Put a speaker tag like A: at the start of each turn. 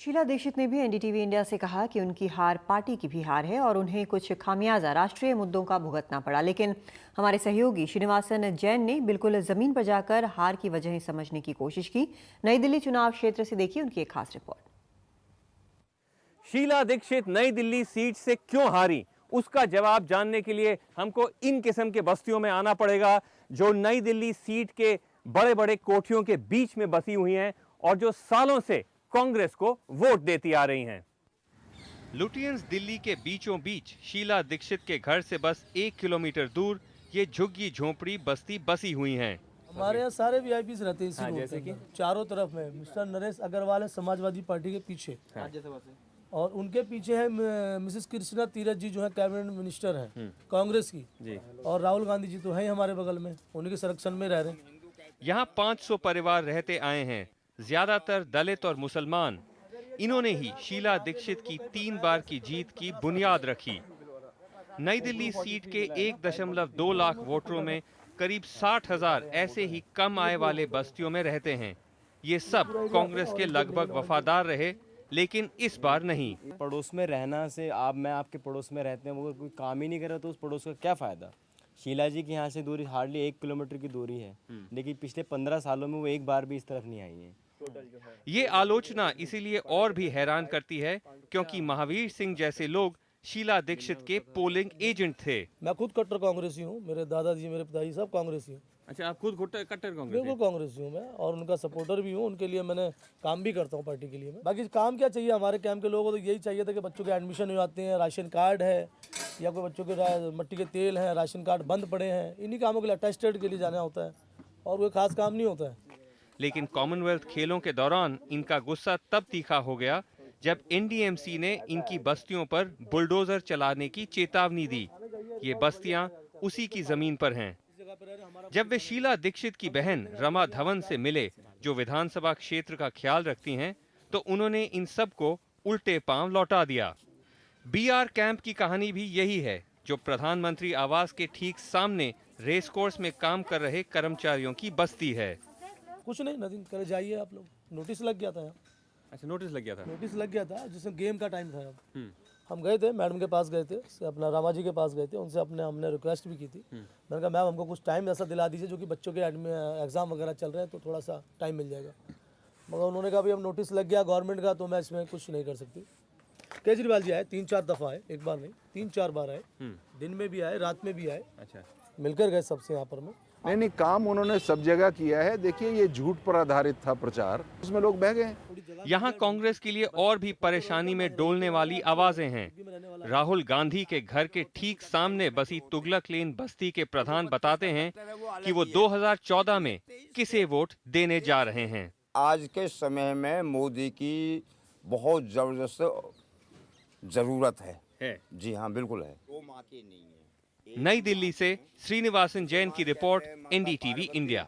A: शीला दीक्षित ने भी NDTV India से कहा कि उनकी हार पार्टी की भी हार है और उन्हें कुछ खामियाजा राष्ट्रीय मुद्दों का भुगतना पड़ा। लेकिन हमारे सहयोगी श्रीनिवासन जैन ने बिल्कुल जमीन पर जाकर हार की वजह समझने की कोशिश की। नई दिल्ली चुनाव क्षेत्र से देखिए उनकी एक खास रिपोर्ट।
B: शीला दीक्षित नई दिल्ली सीट से क्यों हारी, उसका जवाब जानने के लिए हमको इन किस्म के बस्तियों में आना पड़ेगा जो नई दिल्ली सीट के बड़े बड़े कोठियों के बीच में बसी हुई हैं और जो सालों से कांग्रेस को वोट देती आ रही हैं। लुटियंस दिल्ली के बीचों बीच शीला दीक्षित के घर से बस 1 किलोमीटर दूर ये झुग्गी झोंपड़ी बस्ती बसी हुई हैं।
C: हमारे यहाँ सारे वीआईपीज रहते हैं इसी रोड
B: जैसे कि
C: चारों तरफ में मिस्टर नरेश अग्रवाल है समाजवादी पार्टी के पीछे, और उनके पीछे है मिसेस कृष्णा तीरथ जी जो है कैबिनेट मिनिस्टर हैं कांग्रेस की जी। और राहुल गांधी जी तो है ही हमारे बगल में, उनके संरक्षण में रह रहे हैं।
B: यहाँ 500 परिवार रहते आए हैं, ज्यादातर दलित और मुसलमान। इन्होंने ही शीला दीक्षित की 3 बार की जीत की बुनियाद रखी। नई दिल्ली सीट के 1.2 लाख वोटरों में करीब 60,000 ऐसे ही कम आय वाले बस्तियों में रहते हैं। ये सब कांग्रेस के लगभग वफादार रहे, लेकिन इस बार नहीं।
D: पड़ोस में रहना से मैं आपके पड़ोस में रहते हैं, वो कोई काम ही नहीं कर रहा तो उस पड़ोस का क्या फायदा। शीला जी की यहाँ से दूरी हार्डली 1 किलोमीटर की दूरी है, लेकिन पिछले 15 सालों में वो एक बार भी इस तरफ नहीं आई है।
B: ये आलोचना इसीलिए और भी हैरान करती है क्योंकि महावीर सिंह जैसे लोग शीला दीक्षित के पोलिंग एजेंट थे।
C: मैं खुद कट्टर कांग्रेसी हूँ, मेरे दादाजी मेरे पिताजी सब कांग्रेसी हैं।
B: अच्छा, आप खुद कट्टर कांग्रेसी?
C: बिल्कुल कांग्रेसी हूँ मैं, और उनका सपोर्टर भी हूँ। उनके लिए मैंने काम भी करता हूँ पार्टी के लिए। बाकी काम क्या चाहिए हमारे कैंप के लोगों को, तो यही चाहिए था कि बच्चों के एडमिशन हो जाते हैं, राशन कार्ड है या कोई बच्चों के मट्टी के तेल है, राशन कार्ड बंद पड़े हैं, इन्हीं कामों के लिए अटेस्टेड के लिए जाना होता है और कोई खास काम नहीं होता है।
B: लेकिन कॉमनवेल्थ खेलों के दौरान इनका गुस्सा तब तीखा हो गया जब एनडीएमसी ने इनकी बस्तियों पर बुलडोजर चलाने की चेतावनी दी। ये बस्तियां उसी की जमीन पर हैं। जब वे शीला दीक्षित की बहन रमा धवन से मिले जो विधानसभा क्षेत्र का ख्याल रखती हैं, तो उन्होंने इन सब को उल्टे पांव लौटा दिया। बीआर कैंप की कहानी भी यही है, जो प्रधानमंत्री आवास के ठीक सामने रेस कोर्स में काम कर रहे कर्मचारियों की बस्ती है।
C: कुछ नहीं, नदीन करे जाइए आप लोग, नोटिस लग गया था यहाँ।
B: अच्छा, नोटिस लग गया था?
C: नोटिस लग गया था, जिसमें गेम का टाइम था। हम गए थे, मैडम के पास गए थे, अपना रामा जी के पास गए थे, उनसे हमने रिक्वेस्ट भी की थी। मैंने कहा मैम हमको कुछ टाइम ऐसा दिला दीजिए जो कि बच्चों के एग्जाम वगैरह चल रहे हैं तो थोड़ा सा टाइम मिल जाएगा। मगर उन्होंने कहा भाई अब नोटिस लग गया गवर्नमेंट का तो मैं इसमें कुछ नहीं कर सकती। केजरीवाल जी आए 3-4 दफा आए, एक बार नहीं 3-4 बार आए, दिन में भी आए रात में भी आए। अच्छा, मिलकर गए सबसे यहाँ पर में।
E: नहीं, काम उन्होंने सब जगह किया है। देखिए ये झूठ पर आधारित था प्रचार, उसमें लोग बह गए।
B: यहाँ कांग्रेस के लिए और भी परेशानी में डोलने वाली आवाजें हैं। राहुल गांधी के घर के ठीक सामने बसी तुगलक लेन बस्ती के प्रधान बताते हैं कि वो 2014 में किसे वोट देने जा रहे हैं।
F: आज के समय में मोदी की बहुत जबरदस्त जरूरत है। जी हाँ, बिल्कुल है।
B: नई दिल्ली से श्रीनिवासन जैन की रिपोर्ट, एनडीटीवी इंडिया।